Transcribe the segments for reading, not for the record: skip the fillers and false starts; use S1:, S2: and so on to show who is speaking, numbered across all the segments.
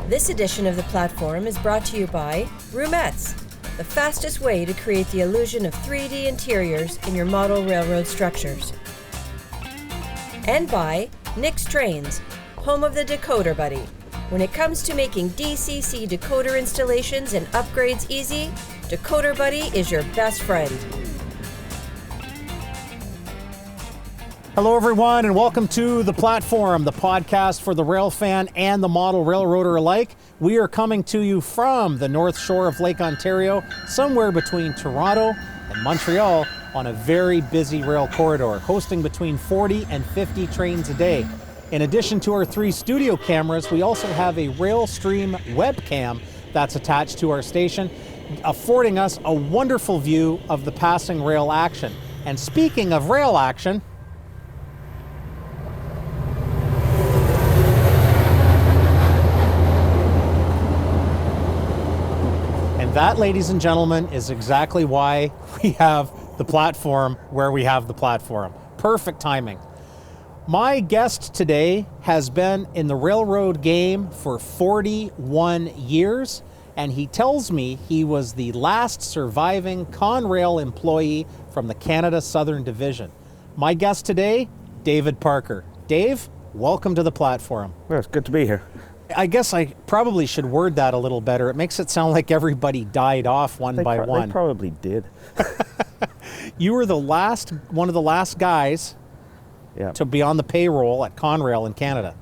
S1: This edition of the Platform is brought to you by Roomettes, the fastest way to create the illusion of 3D interiors in your model railroad structures. And by Nick's Trains, home of the Decoder Buddy. When it comes to making DCC decoder installations and upgrades easy, Decoder Buddy is your best friend.
S2: Hello everyone and welcome to The Platform, the podcast for the railfan and the model railroader alike. We are coming to you from the north shore of Lake Ontario, somewhere between Toronto and Montreal on a very busy rail corridor, hosting between 40 and 50 trains a day. In addition to our 3 studio cameras, we also have a Railstream webcam that's attached to our station, affording us a wonderful view of the passing rail action. And speaking of rail action, that, ladies and gentlemen, is exactly why we have the platform where we have the platform. Perfect timing. My guest today has been in the railroad game for 41 years, and he tells me he was the last surviving Conrail employee from the Canada Southern Division. My guest today, David Parker. Dave, welcome to the platform.
S3: Well, it's good to be here.
S2: I guess I probably should word that a little better. It makes it sound like everybody died off one by one.
S3: They probably did.
S2: You were one of the last guys to be on the payroll at Conrail in Canada.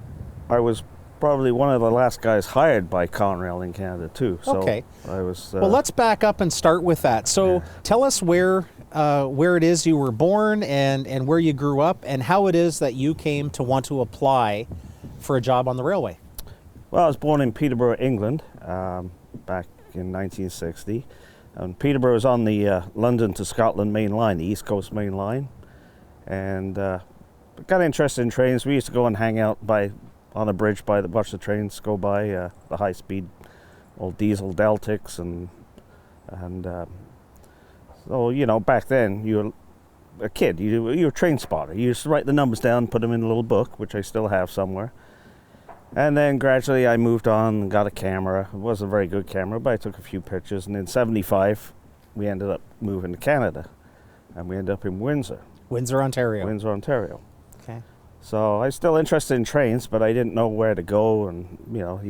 S3: I was probably one of the last guys hired by Conrail in Canada too. So
S2: okay.
S3: I was.
S2: Well, let's back up and start with that. So tell us where it is you were born and where you grew up and how it is that you came to want to apply for a job on the railway.
S3: Well, I was born in Peterborough, England, back in 1960. And Peterborough was on the London to Scotland main line, the East Coast main line. And got interested in trains. We used to go and hang out on a bridge watch the trains go by, the high-speed old diesel Deltics. And so, you know, back then, you were a kid. You were a train spotter. You used to write the numbers down, put them in a little book, which I still have somewhere. And then gradually I moved on and got a camera. It wasn't a very good camera, but I took a few pictures. And in 75, we ended up moving to Canada. And we ended up in Windsor.
S2: Windsor, Ontario.
S3: Windsor, Ontario.
S2: Okay.
S3: So I was still interested in trains, but I didn't know where to go. And, you know,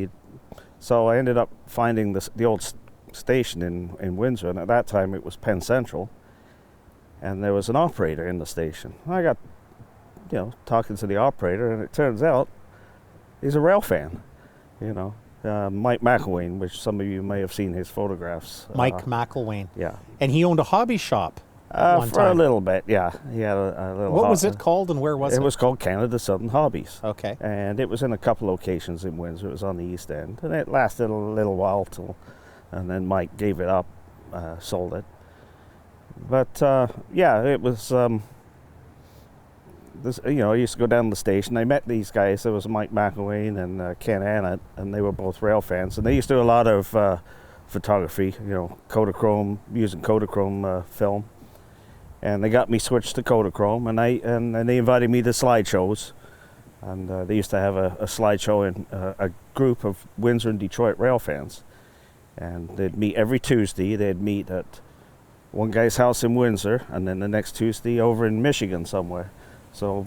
S3: so I ended up finding the old station in Windsor. And at that time, it was Penn Central. And there was an operator in the station. I got, talking to the operator, and it turns out he's a rail fan, Mike McElwain, which some of you may have seen his photographs.
S2: Mike McElwain.
S3: Yeah.
S2: And he owned a hobby shop
S3: for time. A little bit, yeah. He had a little.
S2: What was it called and where was it?
S3: It was called Canada Southern Hobbies.
S2: Okay.
S3: And it was in a couple locations in Windsor. It was on the East End. And it lasted a little while and then Mike gave it up, sold it. But, it was... I used to go down to the station. I met these guys. There was Mike McElwain and Ken Annett, and they were both rail fans. And they used to do a lot of photography, Kodachrome, using Kodachrome film. And they got me switched to Kodachrome, and they invited me to slideshows. And they used to have a slideshow in a group of Windsor and Detroit rail fans. And they'd meet every Tuesday. They'd meet at one guy's house in Windsor, and then the next Tuesday over in Michigan somewhere. So,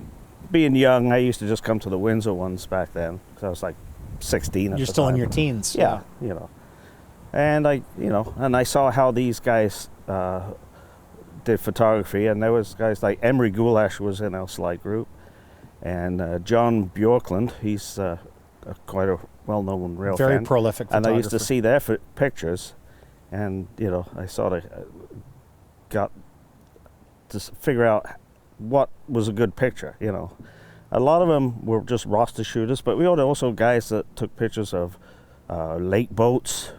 S3: being young, I used to just come to the Windsor ones back then, because I was like 16
S2: You're still in your teens.
S3: Yeah, And I saw how these guys did photography, and there was guys like Emery Goulash was in our slide group, and John Bjorklund, he's quite a well-known rail fan.
S2: Very prolific photographer.
S3: And I used to see their pictures, and, I sort of got to figure out what was a good picture, A lot of them were just roster shooters, but we had also guys that took pictures of lake boats.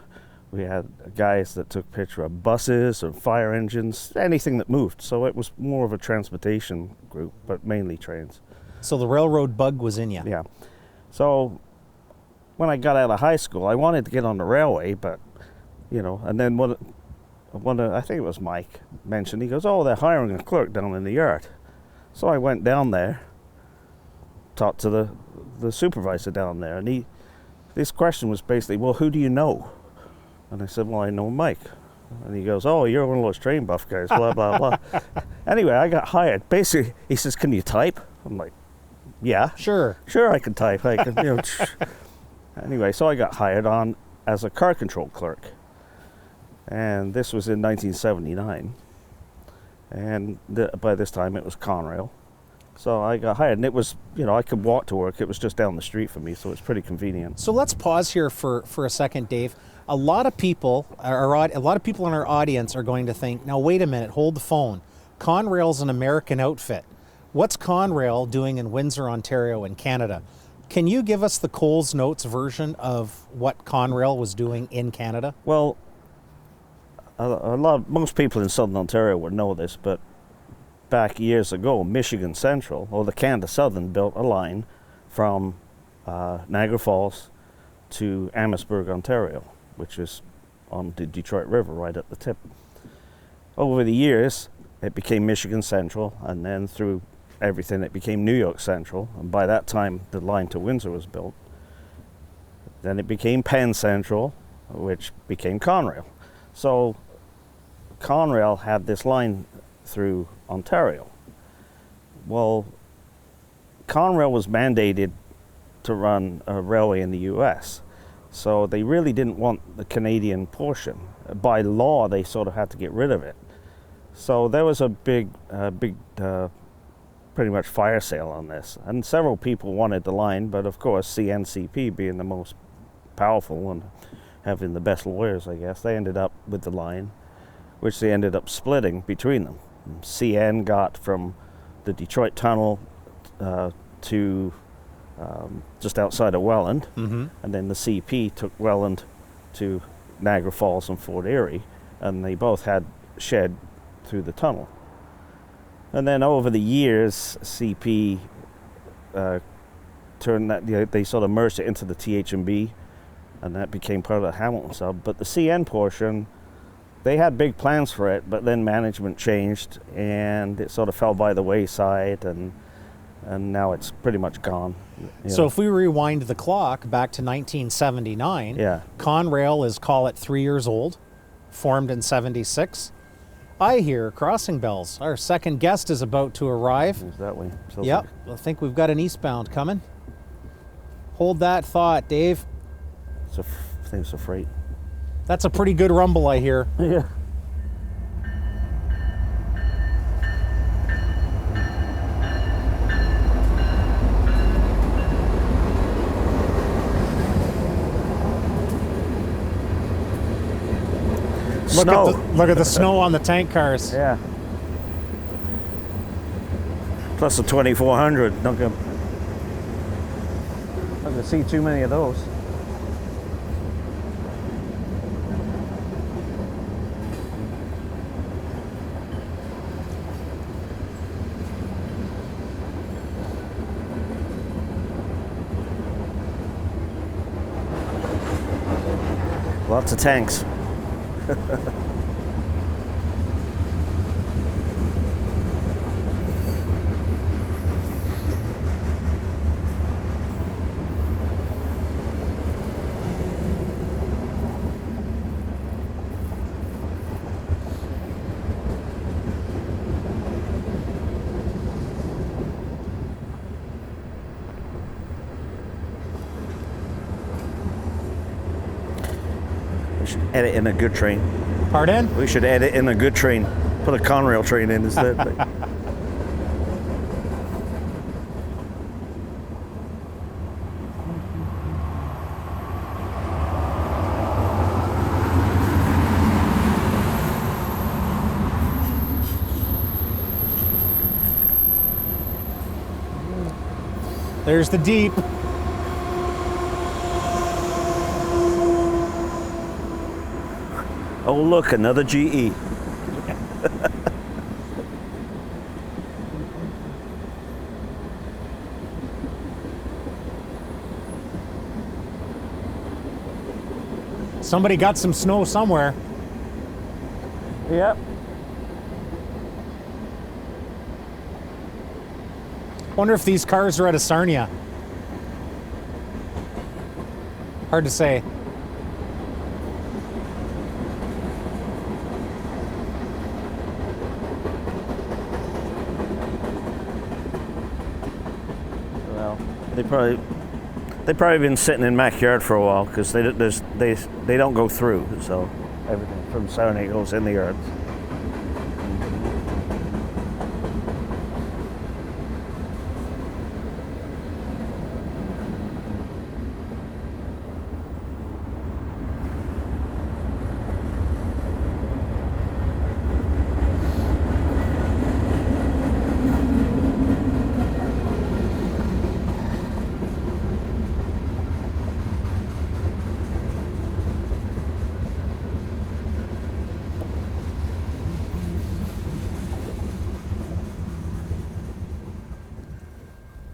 S3: We had guys that took pictures of buses or fire engines, anything that moved. So it was more of a transportation group, but mainly trains.
S2: So the railroad bug was in you.
S3: Yeah. So when I got out of high school, I wanted to get on the railway, but, and then I think it was Mike mentioned, he goes, oh, they're hiring a clerk down in the yard. So I went down there, talked to the supervisor down there, and he this question was basically, well, who do you know? And I said, well, I know Mike. And he goes, oh, you're one of those train buff guys, blah, blah, blah. Anyway, I got hired. Basically, he says, can you type? I'm like, yeah.
S2: Sure.
S3: Sure, I can type. I can, you know. Anyway, so I got hired on as a car control clerk. And this was in 1979. And by this time, it was Conrail. So I got hired, and it was, you know, I could walk to work. It was just down the street from me, so it's pretty convenient.
S2: So let's pause here for a second, Dave. A lot of people in our audience are going to think, now wait a minute, hold the phone. Conrail's an American outfit. What's Conrail doing in Windsor, Ontario, in Canada? Can you give us the Coles Notes version of what Conrail was doing in Canada?
S3: Well, most people in Southern Ontario would know this, but back years ago, Michigan Central, or the Canada Southern, built a line from Niagara Falls to Amherstburg, Ontario, which is on the Detroit River right at the tip. Over the years, it became Michigan Central, and then through everything, it became New York Central, and by that time, the line to Windsor was built. Then it became Penn Central, which became Conrail. So Conrail had this line through Ontario. Well, Conrail was mandated to run a railway in the US, so they really didn't want the Canadian portion. By law, they sort of had to get rid of it. So there was a big pretty much fire sale on this, and several people wanted the line, but of course CNCP, being the most powerful and having the best lawyers, I guess, they ended up with the line, which they ended up splitting between them. CN got from the Detroit Tunnel to just outside of Welland, and then the CP took Welland to Niagara Falls and Fort Erie, and they both had shed through the tunnel. And then over the years, CP turned that, they sort of merged it into the TH&B, and that became part of the Hamilton sub. But the CN portion, they had big plans for it, but then management changed, and it sort of fell by the wayside, and now it's pretty much gone.
S2: So if we rewind the clock back to 1979, Conrail is, call it, 3 years old, formed in 76. I hear crossing bells. Our second guest is about to arrive.
S3: Is that way?
S2: Yep, I think we've got an eastbound coming. Hold that thought, Dave.
S3: I think it's a freight.
S2: That's a pretty good rumble, I hear.
S3: Yeah.
S2: Look at the snow on the tank cars.
S3: Yeah. Plus the 2400. Not gonna see too many of those. Lots of tanks. Edit in a good train.
S2: Pardon?
S3: We should edit in a good train. Put a Conrail train in instead.
S2: There's the Deep.
S3: Oh, look, another GE.
S2: Somebody got some snow somewhere.
S3: Yep.
S2: Wonder if these cars are out of Sarnia. Hard to say.
S3: Well, they've probably been sitting in backyard for a while because they don't go through. So everything from Saturday goes in the yard.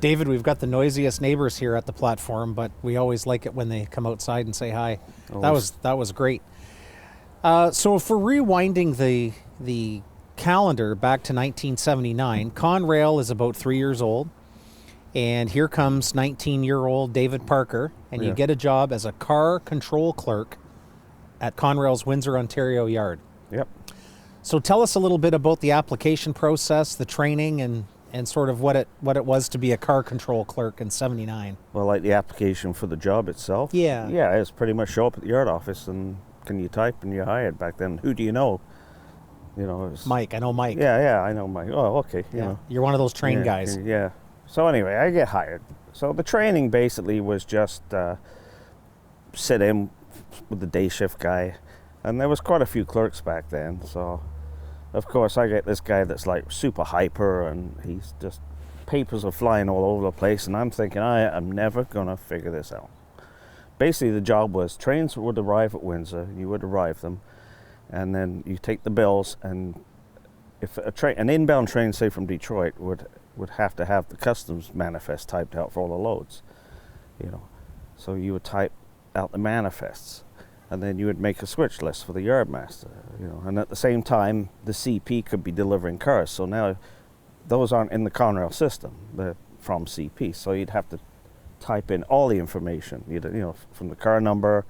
S2: David, we've got the noisiest neighbors here at the platform, but we always like it when they come outside and say hi. That was great. So if we're rewinding the calendar back to 1979, Conrail is about 3 years old, and here comes 19-year-old David Parker, and you get a job as a car control clerk at Conrail's Windsor, Ontario yard.
S3: Yep.
S2: So tell us a little bit about the application process, the training, and sort of what it was to be a car control clerk in 79.
S3: Well, like the application for the job itself?
S2: Yeah.
S3: Yeah, it's pretty much show up at the yard office and can you type and you're hired. Back then, who do you know? You know, it was,
S2: Mike, I know Mike.
S3: Yeah, I know Mike. Oh, okay. You know.
S2: You're one of those trained guys.
S3: Yeah. So anyway, I get hired. So the training basically was just sit in with the day shift guy. And there was quite a few clerks back then, so of course I get this guy that's like super hyper and he's just, papers are flying all over the place and I'm thinking I am never gonna figure this out. Basically the job was trains would arrive at Windsor, you would arrive them, and then you take the bills, and if an inbound train, say from Detroit, would have to have the customs manifest typed out for all the loads, you know. So you would type out the manifests, and then you would make a switch list for the yard master, you know. And at the same time, the CP could be delivering cars. So now those aren't in the Conrail system, they're from CP. So you'd have to type in all the information, you know, from the car number,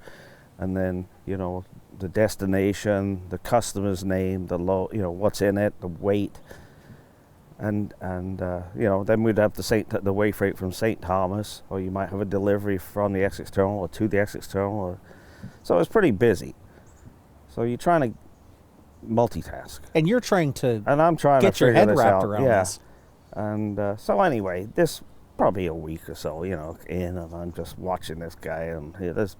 S3: and then, you know, the destination, the customer's name, the you know, what's in it, the weight, and you know, then we'd have the way freight from St. Thomas, or you might have a delivery from the Essex terminal or to the Essex terminal. So it was pretty busy. So you're trying to multitask,
S2: and you're trying to
S3: and I'm trying
S2: get
S3: to
S2: your
S3: figure
S2: head
S3: this
S2: wrapped
S3: out.
S2: around this.
S3: And so anyway, this probably a week or so, you know, in, and I'm just watching this guy, and there's,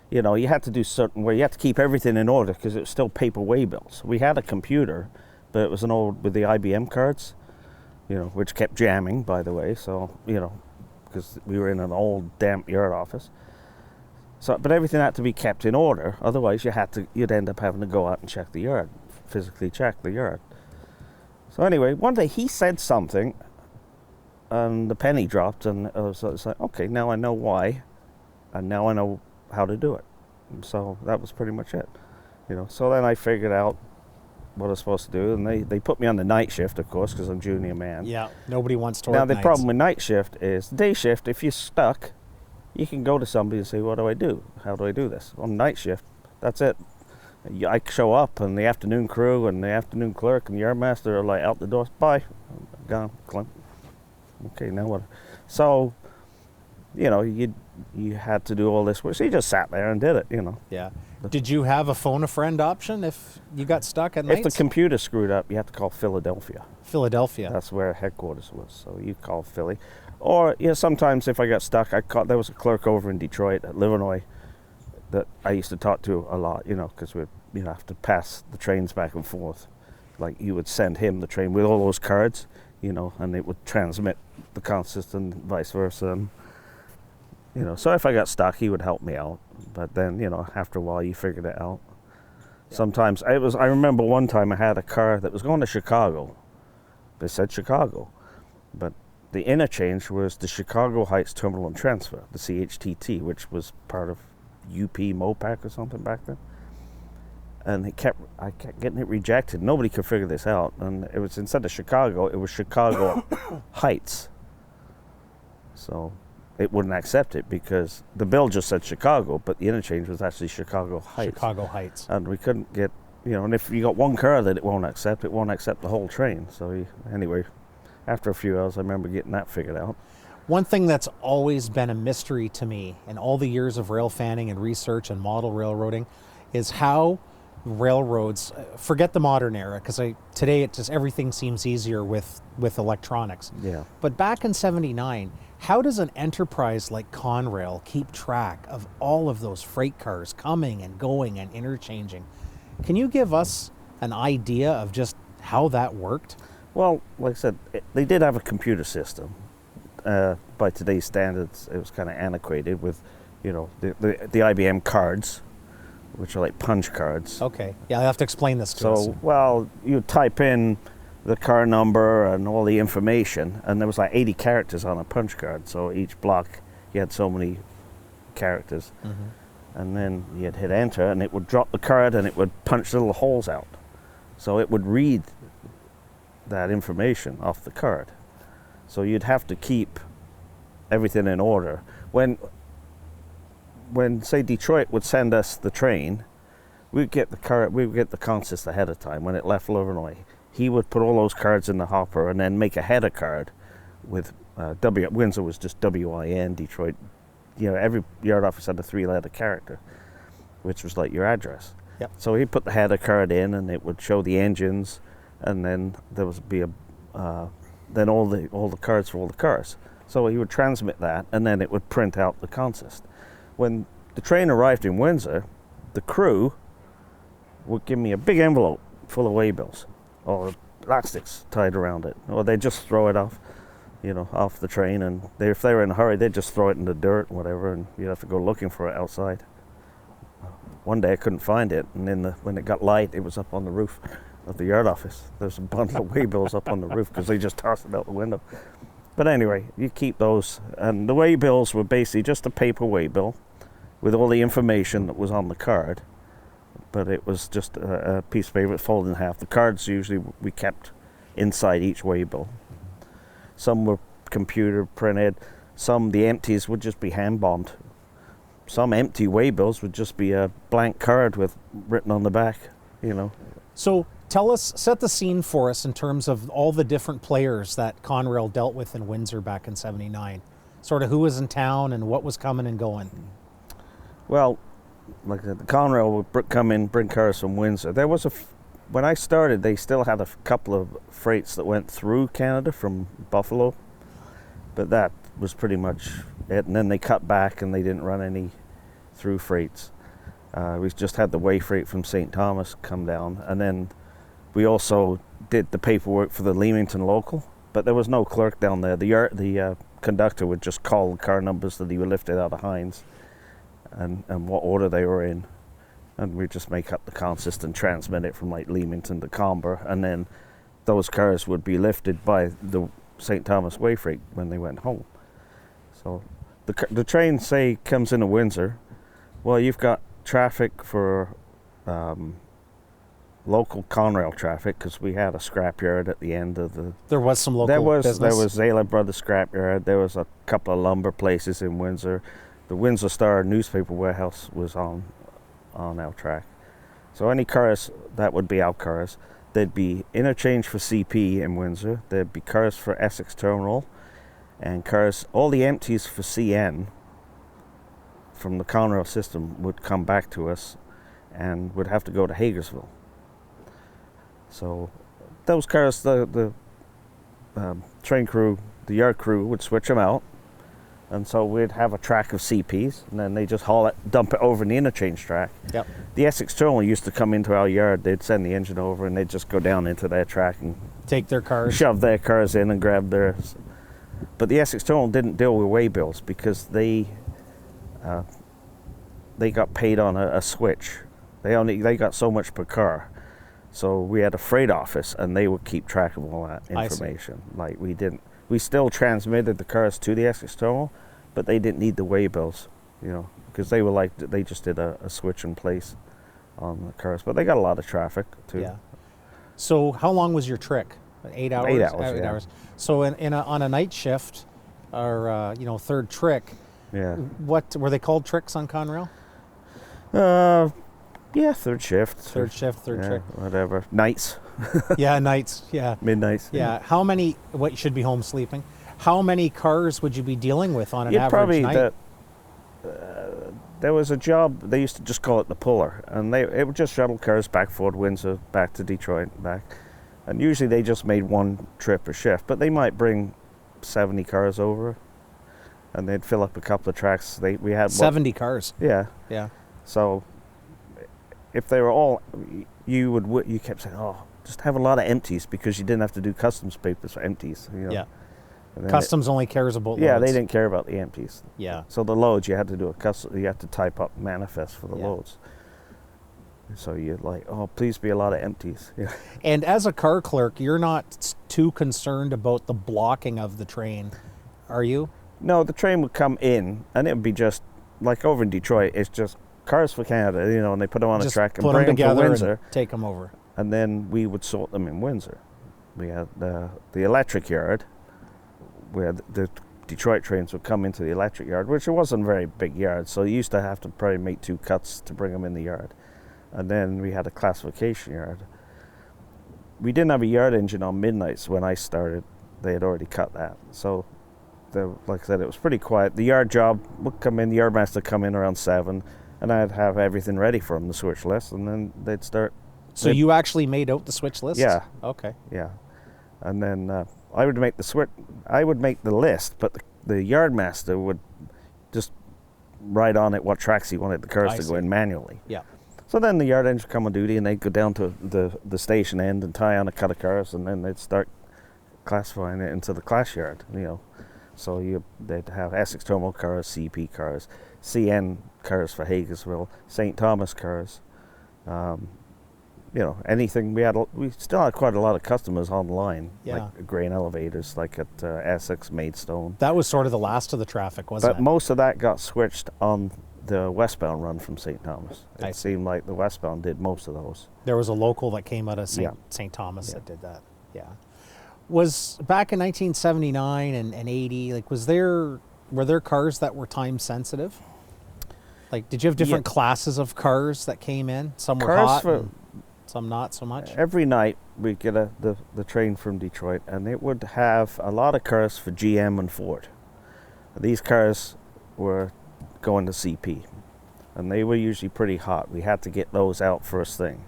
S3: you know, you had to do certain way. You had to keep everything in order because it was still paper waybills. We had a computer, but it was an old with the IBM cards, you know, which kept jamming, by the way. So, you know, because we were in an old damp yard office. So, but everything had to be kept in order. Otherwise, you'd end up having to go out and check the yard, physically check the yard. So anyway, one day he said something, and the penny dropped, and I was like, okay, now I know why, and now I know how to do it. And so that was pretty much it, you know. So then I figured out what I was supposed to do, and they put me on the night shift, of course, because I'm junior man.
S2: Yeah, nobody wants to work
S3: Now the
S2: nights.
S3: problem with night shift is day shift. If you're stuck, you can go to somebody and say, what do I do? How do I do this? On night shift, that's it. I show up, and the afternoon crew and the afternoon clerk and the yard master are like out the door. Bye, gone. Okay, now what? So, you know, you had to do all this work. So you just sat there and did it, you know.
S2: Yeah. Did you have a phone a friend option if you got stuck at night?
S3: If the computer screwed up, you have to call Philadelphia.
S2: Philadelphia.
S3: That's where headquarters was. So you call Philly. Or, you know, sometimes if I got stuck, there was a clerk over in Detroit at Livernois that I used to talk to a lot, you know, because we'd have to pass the trains back and forth. Like, you would send him the train with all those cards, you know, and it would transmit the consist and vice versa. And, you know, so if I got stuck, he would help me out. But then, you know, after a while, you figured it out. Yeah. Sometimes, I remember one time I had a car that was going to Chicago. They said Chicago. But the interchange was the Chicago Heights Terminal and Transfer, the CHTT, which was part of UP Mopac or something back then. And I kept getting it rejected. Nobody could figure this out. And it was, instead of Chicago, it was Chicago Heights. So, it wouldn't accept it because the bill just said Chicago, but the interchange was actually Chicago Heights.
S2: Chicago Heights.
S3: And we couldn't get, and if you got one car that it won't accept the whole train. So anyway, after a few hours, I remember getting that figured out.
S2: One thing that's always been a mystery to me in all the years of rail fanning and research and model railroading is how railroads, forget the modern era, because today it just everything seems easier with electronics.
S3: Yeah.
S2: But back in '79, how does an enterprise like Conrail keep track of all of those freight cars coming and going and interchanging? Can you give us an idea of just how that worked?
S3: Well, like I said, they did have a computer system. By today's standards, it was kind of antiquated with, the IBM cards, which are like punch cards.
S2: Okay. Yeah, I'll have to explain this to us.
S3: So, well, you type in the car number and all the information, and there was like 80 characters on a punch card. So each block, you had so many characters. Mm-hmm. And then you'd hit enter, and it would drop the card, and it would punch little holes out. So it would read that information off the card. So you'd have to keep everything in order. When say Detroit would send us the train, we'd get the consist ahead of time. When it left Illinois, he would put all those cards in the hopper and then make a header card with Windsor was just WIN, Detroit. Every yard office had a 3-letter character, which was like your address.
S2: Yep.
S3: So he'd put the header card in, and it would show the engines, and then there would be then all the cards for all the cars. So he would transmit that, and then it would print out the consist. When the train arrived in Windsor, the crew would give me a big envelope full of waybills, or elastics tied around it, or they'd just throw it off, off the train, and if they were in a hurry, they'd just throw it in the dirt, whatever, and you'd have to go looking for it outside. One day I couldn't find it, and when it got light, it was up on the roof of the yard office. There's a bundle of waybills up on the roof because they just tossed it out the window. But anyway, you keep those, and the waybills were basically just a paper waybill with all the information that was on the card, but it was just a piece of paper folded in half. The cards usually we kept inside each waybill. Some were computer printed, the empties would just be hand bombed. Some empty waybills would just be a blank card with written on the back,
S2: So set the scene for us in terms of all the different players that Conrail dealt with in Windsor back in '79. Sort of who was in town and what was coming and going.
S3: Well, like the Conrail would come in, bring cars from Windsor. There was when I started, they still had a couple of freights that went through Canada from Buffalo, but that was pretty much it. And then they cut back and they didn't run any through freights. We just had the way freight from St. Thomas come down, and then we also did the paperwork for the Leamington local, but there was no clerk down there. The conductor would just call the car numbers that he would lifted out of Hines and what order they were in, and we'd just make up the consist and transmit it from like Leamington to Comber, and then those cars would be lifted by the St. Thomas way freight when they went home. So the train, say, comes into Windsor. Well, you've got traffic for local Conrail traffic, because we had a scrapyard at the end of the...
S2: There was some local business.
S3: There was Zayla Brothers scrapyard. There was a couple of lumber places in Windsor. The Windsor Star newspaper warehouse was on our track. So any cars, that would be our cars. There'd be interchange for CP in Windsor. There'd be cars for Essex Terminal, and cars, all the empties for CN from the Conrail system would come back to us and would have to go to Hagersville. So those cars, the train crew, the yard crew would switch them out, and so we'd have a track of CPs, and then they just haul it, dump it over in the interchange track.
S2: Yep.
S3: The Essex Terminal used to come into our yard. They'd send the engine over, and they'd just go down into their track and
S2: take their cars,
S3: shove their cars in and grab theirs. But the Essex Terminal didn't deal with waybills because they got paid on a switch. They got so much per car. So we had a freight office, and they would keep track of all that information. Like we didn't. We still transmitted the cars to the Essex Terminal, but they didn't need the waybills, because they were they just did a switch in place on the cars. But they got a lot of traffic too.
S2: Yeah. So how long was your trick? 8 hours.
S3: 8 hours.
S2: 8 hours. So on a night shift, our third trick.
S3: Yeah.
S2: What were they called? Tricks on Conrail?
S3: Yeah, third shift.
S2: Third trick.
S3: Whatever. Nights.
S2: Yeah, nights. Yeah.
S3: Midnights.
S2: Yeah. How many? What you should be home sleeping? How many cars would you be dealing with on an
S3: You'd
S2: average
S3: probably
S2: night?
S3: there was a job, they used to just call it the puller, and it would just shuttle cars back Fort Windsor, back to Detroit, and back. And usually they just made one trip a shift, but they might bring 70 cars over, and they'd fill up a couple of tracks. We had
S2: 70 cars.
S3: Yeah.
S2: Yeah.
S3: So if they were all, you kept saying, oh, just have a lot of empties, because you didn't have to do customs papers for empties.
S2: Yeah. Customs only cares about loads.
S3: Yeah, they didn't care about the empties.
S2: Yeah.
S3: So the loads, you had to do you had to type up manifest for the loads. So you're like, oh, please be a lot of empties. Yeah.
S2: And as a car clerk, you're not too concerned about the blocking of the train, are you?
S3: No, the train would come in, and it would be just like over in Detroit. It's just cars for Canada, and they put them on a track and bring them to Windsor,
S2: and take them over.
S3: And then we would sort them in Windsor. We had the electric yard, where the Detroit trains would come into the electric yard, which it wasn't a very big yard, so you used to have to probably make 2 cuts to bring them in the yard. And then we had a classification yard. We didn't have a yard engine on midnights when I started. They had already cut that. So, like I said, it was pretty quiet. The yard job would come in, the yardmaster would come in around 7, and I'd have everything ready for them, the switch list, and then they'd start.
S2: So you actually made out the switch list?
S3: Yeah.
S2: Okay.
S3: Yeah. And then I would make the list, but the yardmaster would just write on it what tracks he wanted the cars to go in manually.
S2: Yeah.
S3: So then the yard engine would come on duty, and they'd go down to the station end and tie on a cut of cars, and then they'd start classifying it into the class yard. So they'd have Essex Terminal cars, CP cars, CN cars for Hagersville, St. Thomas cars. Anything. We still had quite a lot of customers online, like grain elevators, like at Essex, Maidstone.
S2: That was sort of the last of the traffic, wasn't it?
S3: But most of that got switched on the westbound run from St. Thomas. It seemed like the westbound did most of those.
S2: There was a local that came out of St. Thomas that did that. Yeah. Was back in 1979 and 80, like were there cars that were time sensitive? Like, did you have different classes of cars that came in? Some were hot and some not so much?
S3: Every night we'd get the train from Detroit, and it would have a lot of cars for GM and Ford. These cars were going to CP, and they were usually pretty hot. We had to get those out first thing,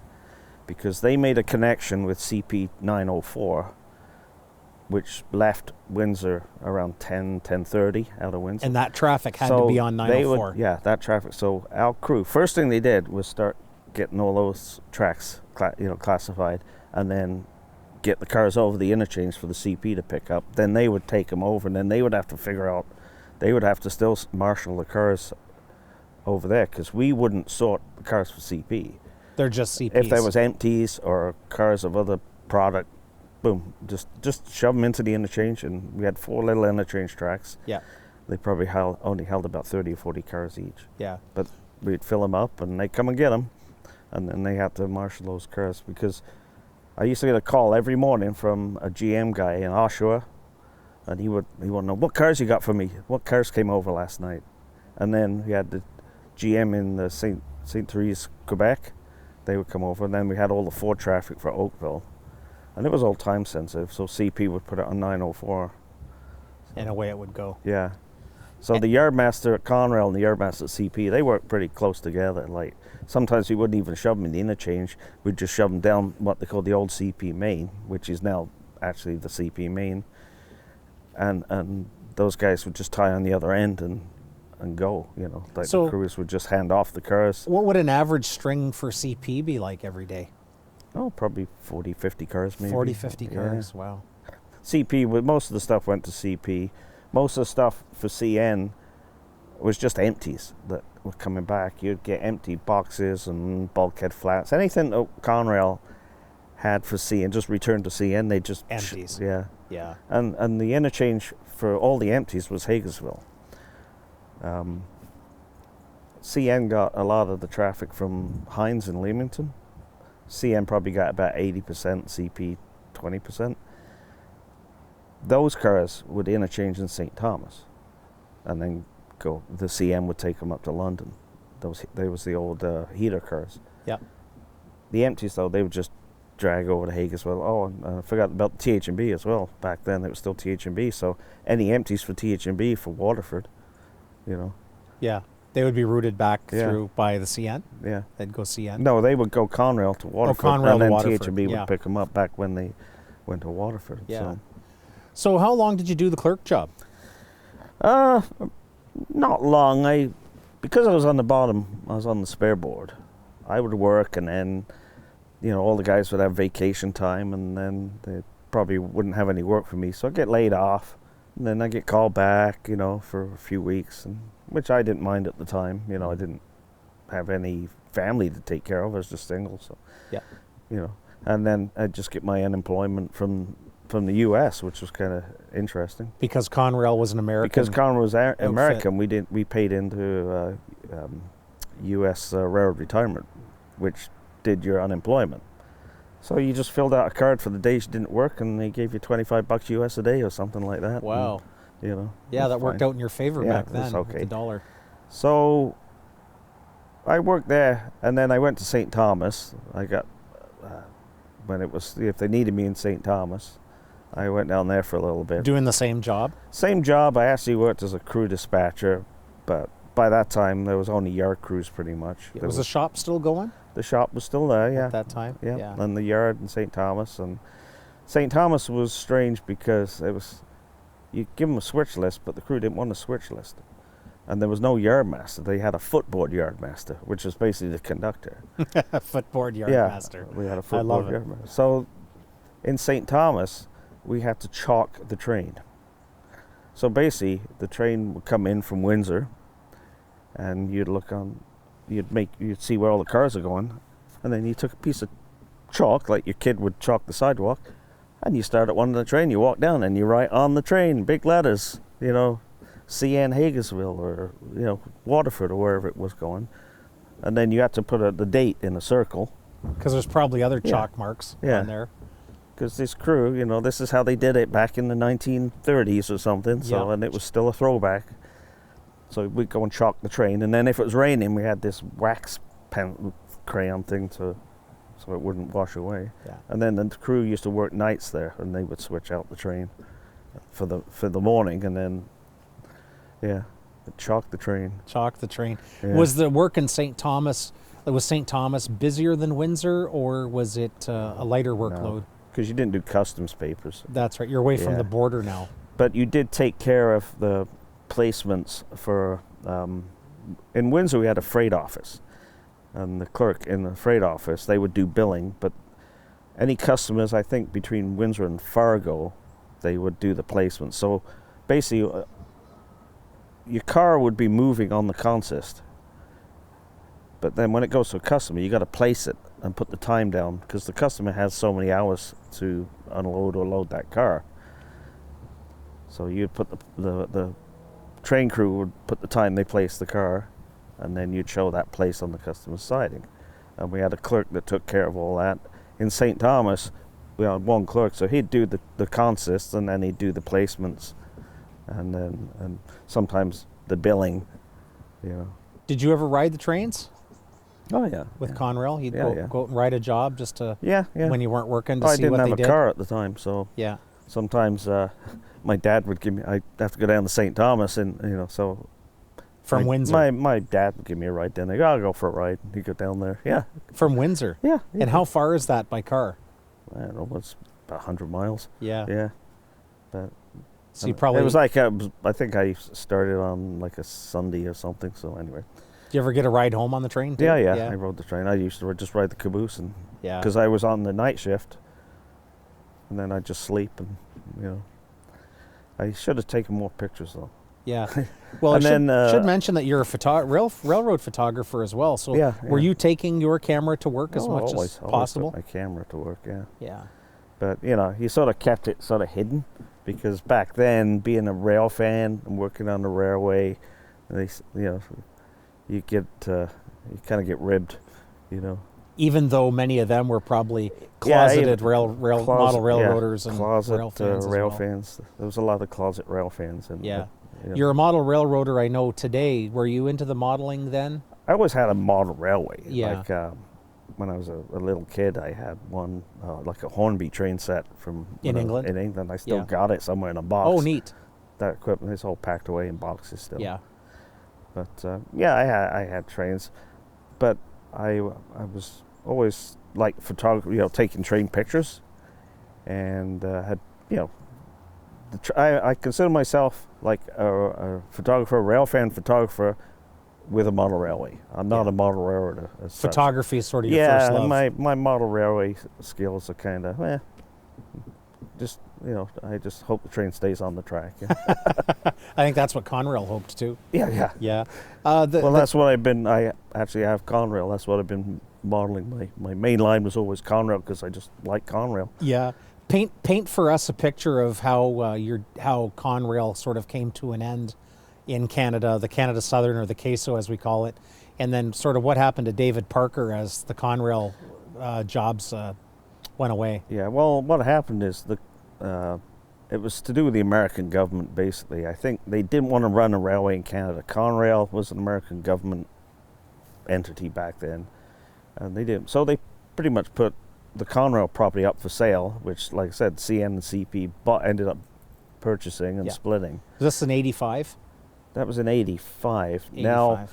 S3: because they made a connection with CP 904, which left Windsor around 10:30 out of Windsor.
S2: And that traffic had to be on 904.
S3: That traffic. So our crew, first thing they did was start getting all those tracks classified, and then get the cars over the interchange for the CP to pick up. Then they would take them over, and then they would have to figure out, they would have to still marshal the cars over there, because we wouldn't sort the cars for CP.
S2: They're just CPs.
S3: If there was empties or cars of other product, boom, just shove them into the interchange. And we had 4 little interchange tracks.
S2: Yeah.
S3: They probably only held about 30 or 40 cars each.
S2: Yeah.
S3: But we'd fill them up, and they'd come and get them, and then they had to marshal those cars, because I used to get a call every morning from a GM guy in Oshawa, and he would know, what cars you got for me? What cars came over last night? And then we had the GM in the St. Therese, Quebec. They would come over, and then we had all the Ford traffic for Oakville. And it was all time sensitive, so CP would put it on 904.
S2: And away it would go.
S3: Yeah. So the yardmaster at Conrail and the yardmaster at CP, they work pretty close together. Like, sometimes we wouldn't even shove them in the interchange. We'd just shove them down what they call the old CP main, which is now actually the CP main. And those guys would just tie on the other end and go, Like, the crews would just hand off the cars.
S2: What would an average string for CP be like every day?
S3: Oh, probably 40, 50 cars maybe.
S2: 40, 50 cars, wow.
S3: CP, most of the stuff went to CP. Most of the stuff for CN was just empties that were coming back. You'd get empty boxes and bulkhead flats. Anything that Conrail had for CN just returned to CN. They just
S2: empties.
S3: Yeah. And the interchange for all the empties was Hagersville. CN got a lot of the traffic from Hines and Leamington. CN probably got about 80%, CP 20%. those cars would interchange in St. Thomas, and then the CM would take them up to London. They was the old heater cars.
S2: Yeah.
S3: The empties, though, they would just drag over to Hague as well. Oh, and I forgot about TH&B as well. Back then, it was still TH&B, so any empties for TH&B for Waterford, you know.
S2: Yeah. They would be routed back through by the CN?
S3: Yeah.
S2: They'd go CN?
S3: No, they would go Conrail to Waterford.
S2: Conrail
S3: and
S2: to
S3: then
S2: Waterford,
S3: TH&B would pick them up back when they went to Waterford.
S2: Yeah. So how long did you do the clerk job?
S3: Not long. Because I was on the bottom, I was on the spare board. I would work, and then, you know, all the guys would have vacation time, and then they probably wouldn't have any work for me. So I'd get laid off, and then I'd get called back, you know, for a few weeks, and which I didn't mind at the time. You know, I didn't have any family to take care of. I was just single, so, you know. And then I'd just get my unemployment from the U.S., which was kind of interesting.
S2: Because Conrail was an American.
S3: Because Conrail was American, we paid into U.S. railroad retirement, which did your unemployment. So you just filled out a card for the days you didn't work, and they gave you $25 US a day or something like that.
S2: Wow.
S3: And, you know.
S2: Yeah, that worked out in your favor back then.
S3: Okay.
S2: With the dollar.
S3: So I worked there, and then I went to St. Thomas. I got if they needed me in St. Thomas, I went down there for a little bit.
S2: Doing the same job?
S3: Same job. I actually worked as a crew dispatcher, but by that time there was only yard crews pretty much.
S2: Was the shop still going?
S3: The shop was still there, yeah.
S2: At that time?
S3: Yeah. And the yard in St. Thomas. And St. Thomas was strange because you give them a switch list, but the crew didn't want a switch list. And there was no yard master. They had a footboard yard master, which was basically the conductor.
S2: Footboard yard master.
S3: We had a footboard yard master. So in St. Thomas, we had to chalk the train. So basically, the train would come in from Windsor, and you'd see where all the cars are going, and then you took a piece of chalk, like your kid would chalk the sidewalk, and you start at one of the train, you walk down, and you write on the train, big letters, you know, CN Hagersville, or, you know, Waterford, or wherever it was going. And then you had to put the date in a circle.
S2: Because there's probably other chalk marks on there.
S3: Because this crew, you know, this is how they did it back in the 1930s or something, so, and it was still a throwback. So we'd go and chalk the train, and then if it was raining, we had this wax pen crayon thing so it wouldn't wash away. Yeah. And then the crew used to work nights there, and they would switch out the train for the morning, and then chalk the train.
S2: Chalk the train.
S3: Yeah.
S2: Was the work in St. Thomas? Was St. Thomas busier than Windsor, or was it a lighter workload?
S3: Because you didn't do customs papers.
S2: That's right. You're away from the border now.
S3: But you did take care of the placements for. In Windsor, we had a freight office, and the clerk in the freight office, they would do billing. But any customers, I think, between Windsor and Fargo, they would do the placement. So basically, your car would be moving on the consist, but then when it goes to a customer, you got to place it and put the time down, because the customer has so many hours to unload or load that car. So you'd put the train crew would put the time they placed the car, and then you'd show that place on the customer's siding. And we had a clerk that took care of all that. In St. Thomas, we had one clerk, so he'd do the consists, and then he'd do the placements, and sometimes the billing, you know.
S2: Did you ever ride the trains?
S3: Oh yeah.
S2: With Conrail, he'd go out and ride a job just to when you weren't working to see what they did.
S3: I didn't have a car at the time, so sometimes my dad would give me. I'd have to go down to St. Thomas, and you know, so
S2: from Windsor.
S3: My dad would give me a ride down there. I'll go for a ride. He'd go down there. Yeah.
S2: From Windsor.
S3: Yeah.
S2: And how far is that by car?
S3: I don't know. It's about 100 miles.
S2: Yeah.
S3: Yeah. But
S2: so you probably.
S3: It was like I think I started on like a Sunday or something. So anyway.
S2: Did you ever get a ride home on the train too?
S3: Yeah. I rode the train. I used to just ride the caboose, and because I was on the night shift, and then I'd just sleep, and you know, I should have taken more pictures though. Yeah.
S2: Well, I should mention that you're a railroad photographer as well. So were you taking your camera to work as much as possible?
S3: Always took my camera to work, yeah.
S2: Yeah.
S3: But, you know, you sort of kept it sort of hidden, because back then, being a rail fan and working on the railway, you know, you kind of get ribbed, you know.
S2: even though many of them were probably
S3: Yeah,
S2: closeted
S3: closet-
S2: model railroaders and
S3: closet
S2: rail fans as
S3: rail
S2: well.
S3: fans. There was a lot of closet rail fans. And,
S2: Yeah.
S3: you know,
S2: You're a model railroader, I know today. Were you into the modeling then?
S3: I always had a model railway.
S2: Yeah.
S3: Like when I was a little kid, I had one, like a Hornby train set from
S2: In England?
S3: In England, I still
S2: Yeah.
S3: got it somewhere in a box.
S2: Oh, neat.
S3: That equipment is all packed away in boxes still.
S2: Yeah.
S3: But yeah, I had trains, but I was always like photography, taking train pictures, and had I consider myself like a photographer, rail fan photographer with a model railway. I'm not a model railroader. As such.
S2: Photography is sort of your first love.
S3: my model railway skills are kind of just I just hope the train stays on the track.
S2: I think that's what Conrail hoped too.
S3: Yeah.
S2: Yeah.
S3: That's what I've been. I actually have Conrail. That's what I've been modeling. My main line was always Conrail because I just like Conrail.
S2: Yeah. Paint for us a picture of how how Conrail sort of came to an end in Canada, the Canada Southern, or the CASO as we call it, and then sort of what happened to David Parker as the Conrail jobs went away.
S3: Yeah. Well, what happened is it was to do with the American government, basically. I think they didn't want to run a railway in Canada. Conrail was an American government entity back then, and they didn't. So they pretty much put the Conrail property up for sale, which, like I said, CN and CP ended up purchasing and splitting.
S2: Was this in '85?
S3: That was in '85. Now,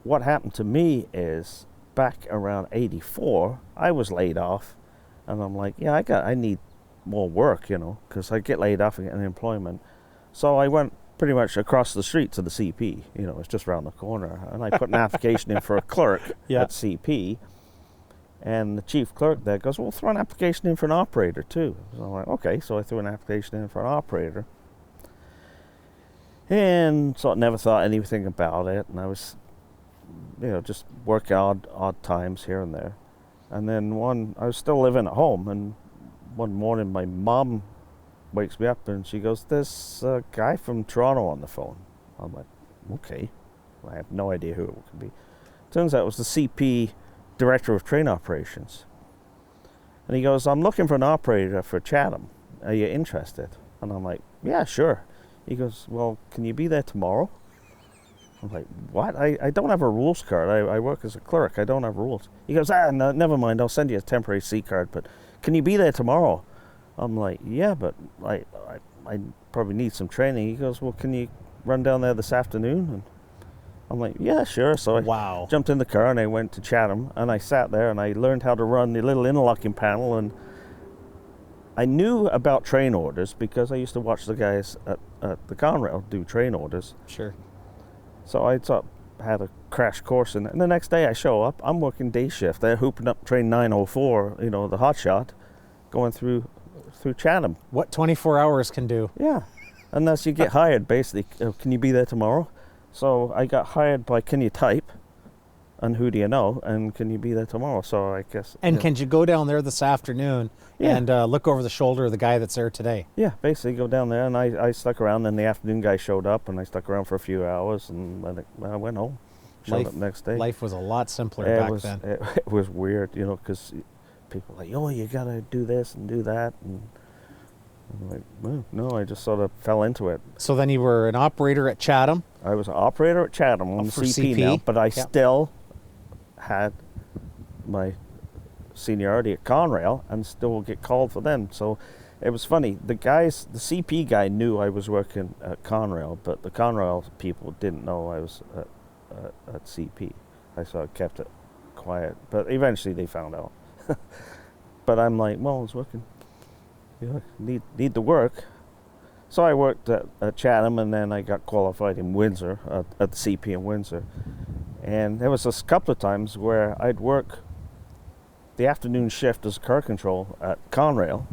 S3: what happened to me is back around '84, I was laid off, and I'm like, yeah, I need more work, because I get laid off and get unemployment. So I went pretty much across the street to the CP. It's just around the corner, and I put an application in for a clerk at CP. And the chief clerk there goes, well, throw an application in for an operator too. So I'm like, okay. So I threw an application in for an operator. And so I never thought anything about it. And I was, just working odd times here and there. And then I was still living at home. And one morning my mom wakes me up and she goes, there's a guy from Toronto on the phone. I'm like, okay. I have no idea who it could be. Turns out it was the CP Director of Train Operations. And he goes, I'm looking for an operator for Chatham. Are you interested? And I'm like, yeah, sure. He goes, well, can you be there tomorrow? I'm like, what? I don't have a rules card. I work as a clerk. I don't have rules. He goes, no, never mind. I'll send you a temporary C card, but can you be there tomorrow? I'm like, yeah, but I probably need some training. He goes, well, can you run down there this afternoon? And I'm like, yeah, sure. So I jumped in the car and I went to Chatham, and I sat there and I learned how to run the little interlocking panel. And I knew about train orders because I used to watch the guys at the Conrail do train orders.
S2: Sure.
S3: So I had a crash course in it. And the next day I show up, I'm working day shift. They're hooping up train 904, the hot shot, going through Chatham.
S2: What 24 hours can do.
S3: Yeah. Unless you get hired, basically. Can you be there tomorrow? So I got hired by Can You Type, and Who Do You Know, and Can You Be There Tomorrow? So I guess.
S2: And can you go down there this afternoon and look over the shoulder of the guy that's there today?
S3: Yeah, basically go down there, and I stuck around. Then the afternoon guy showed up, and I stuck around for a few hours, and then I went home. Showed up next day.
S2: Life was a lot simpler back then.
S3: It was weird, because people were like, oh, you got to do this and do that, and I'm like, well, no, I just sort of fell into it.
S2: So then you were an operator at Chatham?
S3: I was an operator at Chatham on the CP now, but I still had my seniority at Conrail and still get called for them. So it was funny. The CP guy knew I was working at Conrail, but the Conrail people didn't know I was at CP. I sort of kept it quiet, but eventually they found out. But I'm like, well, I was working. Need the work. So I worked at Chatham, and then I got qualified in Windsor, at the CP in Windsor. And there was a couple of times where I'd work the afternoon shift as car control at Conrail.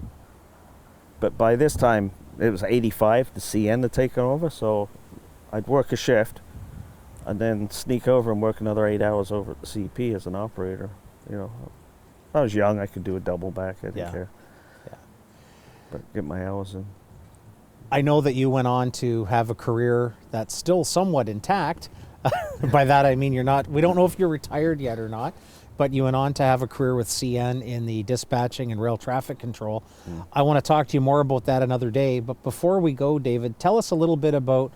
S3: But by this time, it was 85, the CN had taken over, so I'd work a shift and then sneak over and work another 8 hours over at the CP as an operator. I was young, I could do a double back, I didn't care. But get my hours in.
S2: I know that you went on to have a career that's still somewhat intact. By that I mean we don't know if you're retired yet or not. but you went on to have a career with CN in the dispatching and rail traffic control. I want to talk to you more about that another day, but before we go, David, tell us a little bit about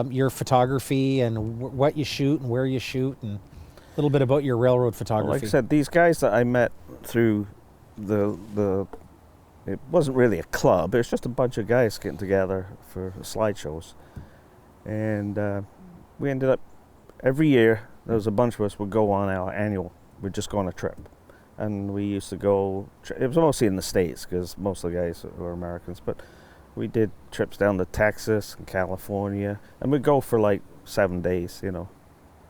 S2: your photography and what you shoot and where you shoot, and a little bit about your railroad photography.
S3: Well, like I said, these guys that I met through it wasn't really a club, it was just a bunch of guys getting together for slideshows. And we ended up, every year, there was a bunch of us would go on our annual, we'd just go on a trip. And we used to go, it was mostly in the States, because most of the guys were Americans, but we did trips down to Texas and California, and we'd go for like 7 days, you know.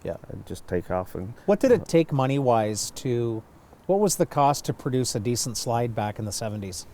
S2: Yeah.
S3: And just take off. And
S2: what did it take money-wise to, what was the cost to produce a decent slide back in the 70s?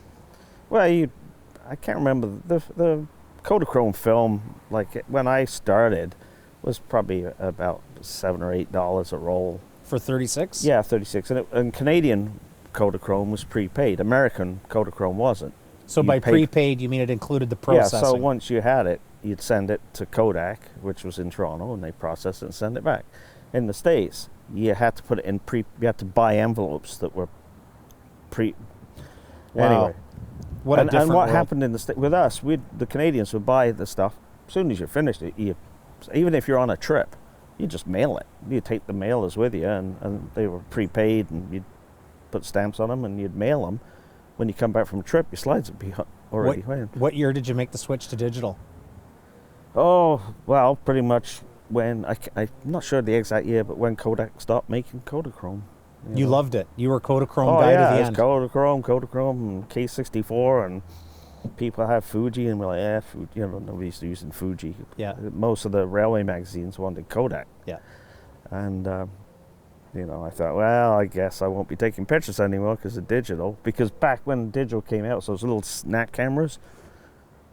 S3: Well, I can't remember. The Kodachrome film, like when I started, was probably about $7 or $8 a roll.
S2: For 36?
S3: Yeah, 36. And Canadian Kodachrome was prepaid. American Kodachrome wasn't.
S2: So by prepaid, you mean it included the processing?
S3: Yeah, so once you had it, you'd send it to Kodak, which was in Toronto, and they process it and send it back. In the States, you had to put it in you had to buy envelopes that were
S2: Wow.
S3: Anyway.
S2: What a different
S3: and what
S2: world.
S3: happened in with us, the Canadians would buy the stuff. As soon as you finished it, even if you're on a trip, you just mail it. You take the mailers with you, and they were prepaid, and you'd put stamps on them, and you'd mail them. When you come back from a trip, your slides would be already in.
S2: What year did you make the switch to digital?
S3: Oh, well, pretty much when, I'm not sure the exact year, but when Kodak stopped making Kodachrome.
S2: You
S3: know.
S2: loved it. You were a Kodachrome guy to the end.
S3: Kodachrome, and K64, and people have Fuji, and we're like, yeah, Fuji, you know, nobody's using Fuji.
S2: Yeah.
S3: Most of the railway magazines wanted Kodak.
S2: Yeah.
S3: And, you know, I thought, well, I guess I won't be taking pictures anymore because of digital. Because back when digital came out, so those little snap cameras,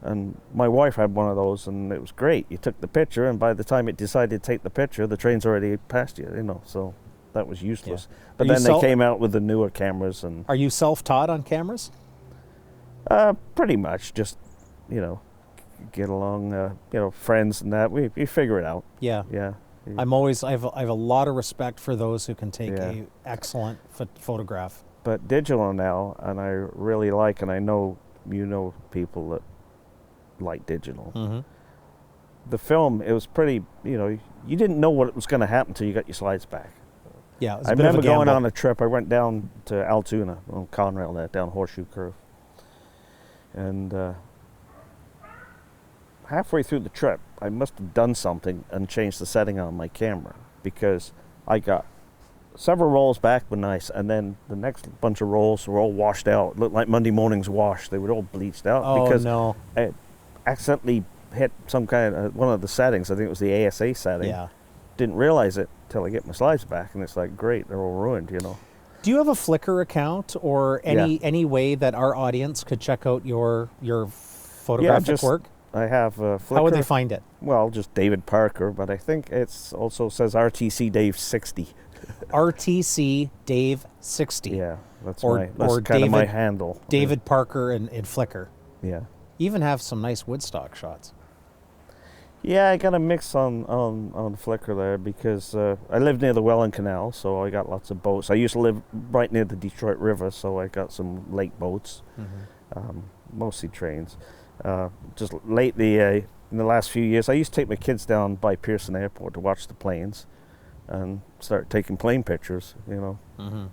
S3: and my wife had one of those, and it was great. You took the picture, and by the time it decided to take the picture, the train's already past you, you know, so that was useless. Yeah. But then they came out with the newer cameras. And
S2: are you self-taught on cameras?
S3: Pretty much, just, you know, get along, you know, friends and that. We figure it out.
S2: Yeah.
S3: Yeah.
S2: I have a lot of respect for those who can take an excellent photograph.
S3: But digital now, and I really like, and I know you know people that like digital.
S2: Mm-hmm.
S3: The film, it was pretty, you know, you didn't know what was going to happen until you got your slides back.
S2: Yeah, it was
S3: I
S2: a bit
S3: remember
S2: of a gamble.
S3: going on a trip. I went down to Altoona on Conrail there, down Horseshoe Curve. And halfway through the trip, I must have done something and changed the setting on my camera, because I got several rolls back were nice, and then the next bunch of rolls were all washed out. It looked like Monday morning's wash. They were all bleached out because
S2: no.
S3: I accidentally hit some kind of one of the settings. I think it was the ASA setting.
S2: Yeah.
S3: Didn't realize it till I get my slides back, and it's like, great, they're all ruined, you know.
S2: Do you have a Flickr account or any way that our audience could check out your photographic work?
S3: I have Flickr.
S2: How would they find it?
S3: Well, just David Parker, but I think it's also says RTC Dave 60.
S2: RTC Dave 60.
S3: Yeah, that's
S2: or
S3: kind of my handle.
S2: David Parker in Flickr.
S3: Yeah.
S2: You even have some nice Woodstock shots.
S3: Yeah, I got a mix on Flickr there because I live near the Welland Canal, so I got lots of boats. I used to live right near the Detroit River, so I got some lake boats, mostly trains. Just lately, in the last few years, I used to take my kids down by Pearson Airport to watch the planes and start taking plane pictures, you know.
S2: Mm-hmm.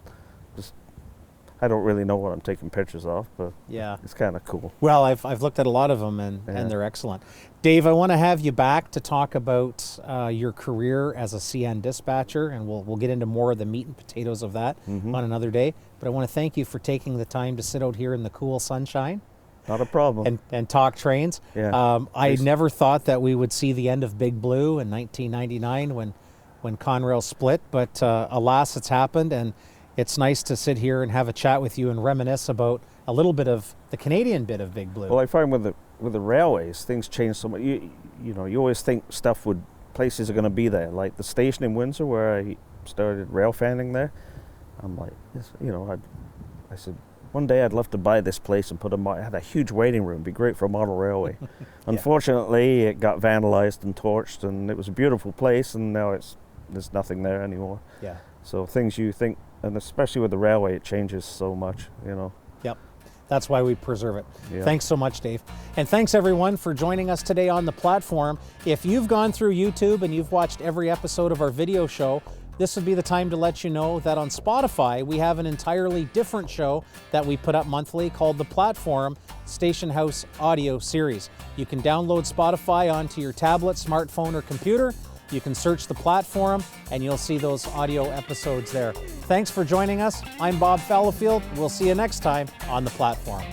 S3: I don't really know what I'm taking pictures of, but
S2: yeah,
S3: it's kind of cool.
S2: Well, I've looked at a lot of them, and they're excellent. Dave, I want to have you back to talk about your career as a CN dispatcher, and we'll get into more of the meat and potatoes of that on another day. But I want to thank you for taking the time to sit out here in the cool sunshine.
S3: Not a problem.
S2: And talk trains.
S3: Yeah.
S2: I never thought that we would see the end of Big Blue in 1999 when Conrail split, but alas, it's happened, and it's nice to sit here and have a chat with you and reminisce about a little bit of the Canadian bit of Big Blue.
S3: Well, I find with the railways, things change so much. You know, you always think places are going to be there. Like the station in Windsor where I started rail fanning there. I'm like, you know, I said, one day I'd love to buy this place and it had a huge waiting room. It'd be great for a model railway. Unfortunately, it got vandalized and torched, and it was a beautiful place, and now there's nothing there anymore.
S2: Yeah.
S3: So things you think and especially with the railway, it changes so much, you know.
S2: Yep. That's why we preserve it.
S3: Yeah.
S2: Thanks so much, Dave. And thanks everyone for joining us today on the platform. If you've gone through YouTube and you've watched every episode of our video show, this would be the time to let you know that on Spotify, we have an entirely different show that we put up monthly called the Platforum Station House Audio Series. You can download Spotify onto your tablet, smartphone, or computer. You can search the Platforum and you'll see those audio episodes there. Thanks for joining us. I'm Bob Fallowfield. We'll see you next time on the Platform.